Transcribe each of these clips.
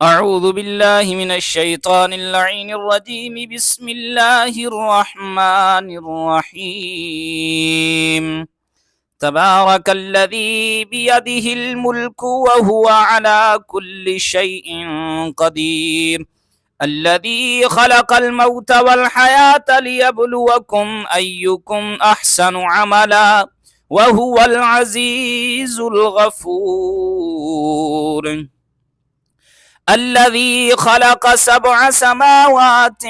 أعوذ بالله من الشيطان اللعين الرجيم. بسم الله الرحمن الرحيم. تبارك الذي بيده الملك وهو على كل شيء قدير. الذي خلق الموت والحياة ليبلوكم أيكم أحسن عملا وهو العزيز الغفور. الذي خلق 7 سماوات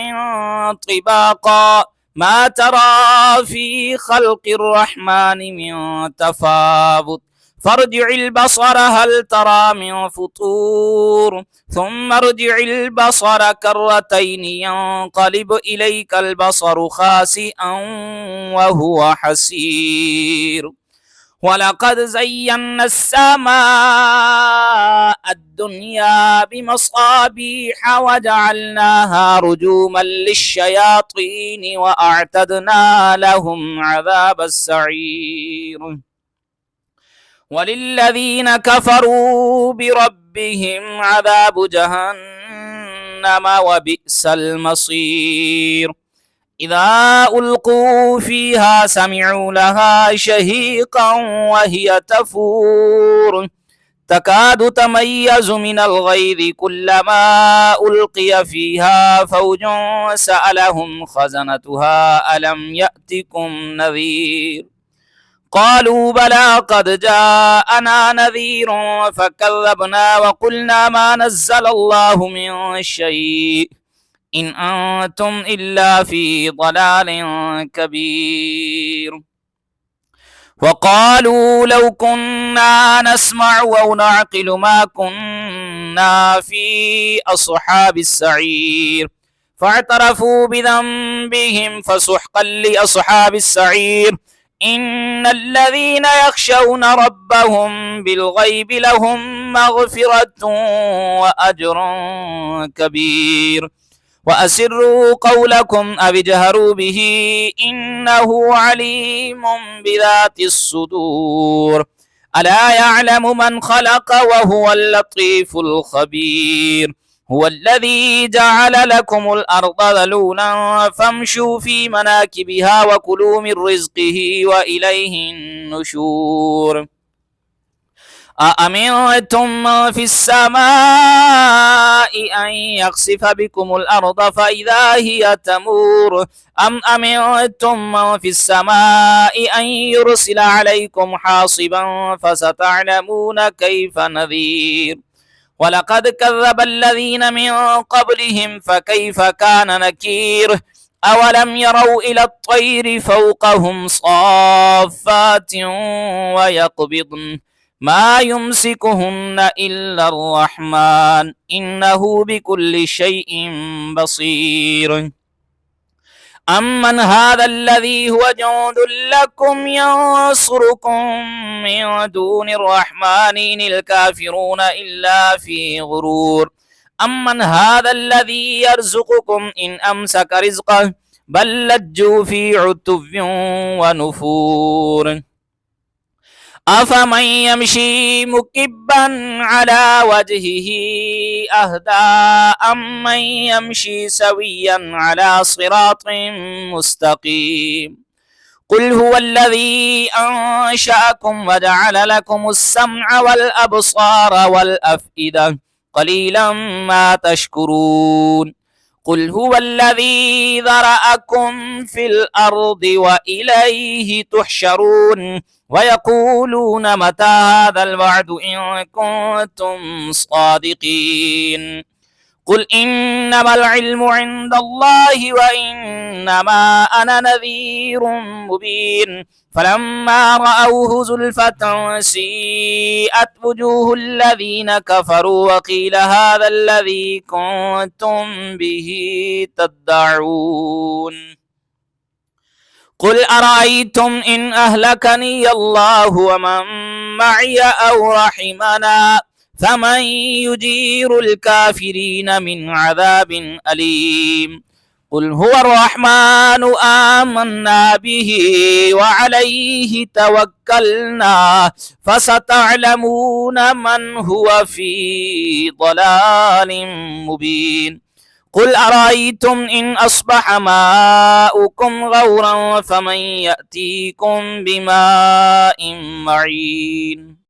طباقا ما ترى في خلق الرحمن من تفاوت فارجع البصر هل ترى من فطور ثم ارجع البصر كرتين ينقلب إليك البصر خاسئا وهو حسير. ولقد زينا السماء الدنيا بمصابيح وجعلناها رجوما للشياطين وأعتدنا لهم عذاب السعير. وللذين كفروا بربهم عذاب جهنم وبئس المصير. إذا ألقوا فيها سمعوا لها شهيقا وهي تفور تكاد تميز من الغيظ كلما ألقي فيها فوج سألهم خزنتها ألم يأتكم نذير قالوا بلى قد جاءنا نذير فكذبنا وقلنا ما نزل الله من شيء إن أنتم إلا في ضلال كبير. وقالوا لو كنا نسمع أو نعقل ما كنا في أصحاب السعير فاعترفوا بذنبهم فسحقا لأصحاب السعير. إن الذين يخشون ربهم بالغيب لهم مغفرة وأجر كبير. وأسروا قولكم أو اجهروا به إنه عليم بذات الصدور. ألا يعلم من خلق وهو اللطيف الخبير. هو الذي جعل لكم الأرض ذلولا فامشوا في مناكبها وكلوا من رزقه وإليه النشور. أأمنتم من في السماء أن يخسف بكم الأرض فإذا هي تمور أم أمنتم من في السماء أن يرسل عليكم حاصبا فستعلمون كيف نذير. ولقد كذب الذين من قبلهم فكيف كان نكير. أولم يروا إلى الطير فوقهم صافات ويقبضن ما يمسكهن إلا الرحمن إنه بكل شيء بصير. أمن هذا الذي هو جند لكم ينصركم من دون الرحمن إن الكافرون إلا في غرور. أمن هذا الذي يرزقكم إن أمسك رزقه بل لجوا في عتو ونفور. أفمن يمشي مكبا على وجهه أهدى أمن يمشي سويا على صراط مستقيم. قل هو الذي أنشأكم وجعل لكم السمع والأبصار والأفئدة قليلا ما تشكرون. قل هو الذي ذرأكم في الأرض وإليه تحشرون. ويقولون متى هذا الوعد إن كنتم صادقين. قل إنما العلم عند الله وإنما أنا نذير مبين. فلما رأوه زلفة سيئت وجوه الذين كفروا وقيل هذا الذي كنتم به تدعون. قل أرأيتم إن أهلكني الله ومن معي أو رحمنا فمن يجير الكافرين من عذاب أليم. قل هو الرحمن آمنا به وعليه توكلنا فستعلمون من هو في ضلال مبين قل أرأيتم إن أصبح ماؤكم غورا فمن يأتيكم بماء معين